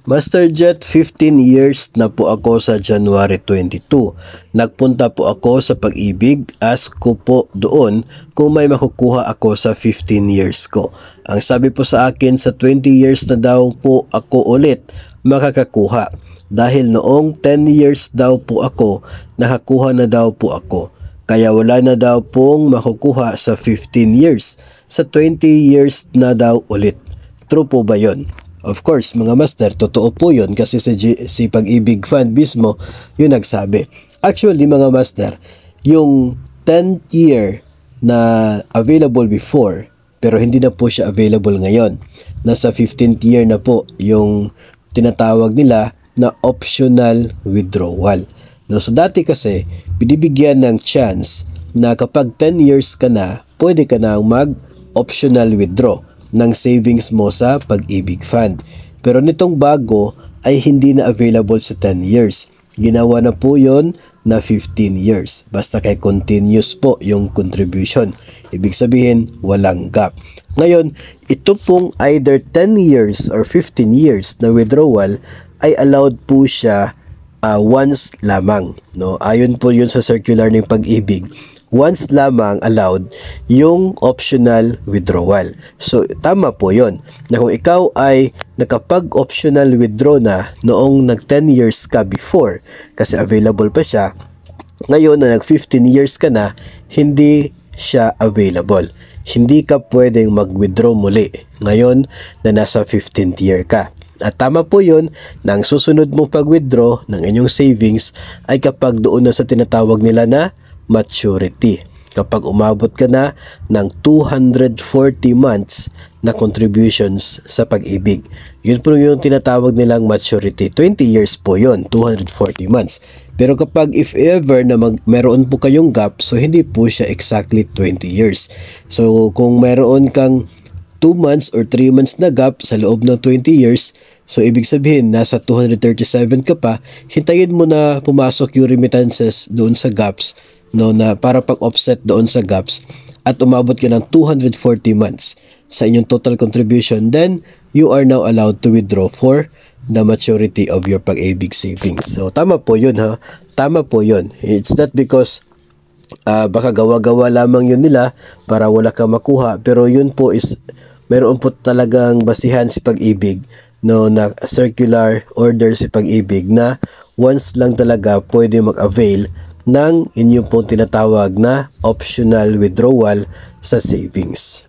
Master Jet, 15 years na po ako sa January 22. Nagpunta po ako sa Pag-ibig. Ask ko po doon kung may makukuha ako sa 15 years ko. Ang sabi po sa akin, sa 20 years na daw po ako ulit makakakuha. Dahil noong 10 years daw po ako, nakakuha na daw po ako. Kaya wala na daw pong makukuha sa 15 years. Sa 20 years na daw ulit. True po ba yon? Of course, mga master, totoo po yun kasi si Pag-ibig Fund mismo yung nagsabi. Actually, mga master, yung 10th year na available before, pero hindi na po siya available ngayon. Nasa 15th year na po yung tinatawag nila na optional withdrawal. No, so dati kasi, binibigyan ng chance na kapag 10 years ka na, pwede ka na mag-optional withdraw ng savings mo sa Pag-ibig Fund. Pero nitong bago ay hindi na available sa 10 years. Ginawa na po yon na 15 years. Basta kay continuous po yung contribution. Ibig sabihin, walang gap. Ngayon, ito pong either 10 years or 15 years na withdrawal ay allowed po siya once lamang. No? Ayon po yun sa circular ng Pag-ibig. Once lamang allowed yung optional withdrawal. So, tama po yon na kung ikaw ay nakapag-optional withdraw na noong nag-10 years ka before, kasi available pa siya, ngayon na nag-15 years ka na, hindi siya available. Hindi ka pwedeng mag-withdraw muli ngayon na nasa 15th year ka. At tama po yun na ang susunod mong pag-withdraw ng inyong savings ay kapag doon na sa tinatawag nila na maturity. Kapag umabot ka na ng 240 months na contributions sa Pag-ibig. Yun po yung tinatawag nilang maturity. 20 years po yun, 240 months. Pero kapag if ever na meron po kayong gap, so hindi po siya exactly 20 years. So kung meron kang 2 months or 3 months na gap sa loob ng 20 years, so ibig sabihin nasa 237 ka pa, hintayin mo na pumasok yung remittances doon sa gaps, no, na para pag-offset doon sa gaps at umabot ka ng 240 months sa inyong total contribution, then you are now allowed to withdraw for the maturity of your Pag-ibig savings. So tama po yun, ha? Tama po yun. It's not because baka gawa-gawa lamang yun nila para wala ka makuha, pero yun po is meron po talagang basihan si Pag-ibig, no, na circular order si Pag-ibig na once lang talaga pwede mag-avail ng inyong pong tinatawag na optional withdrawal sa savings.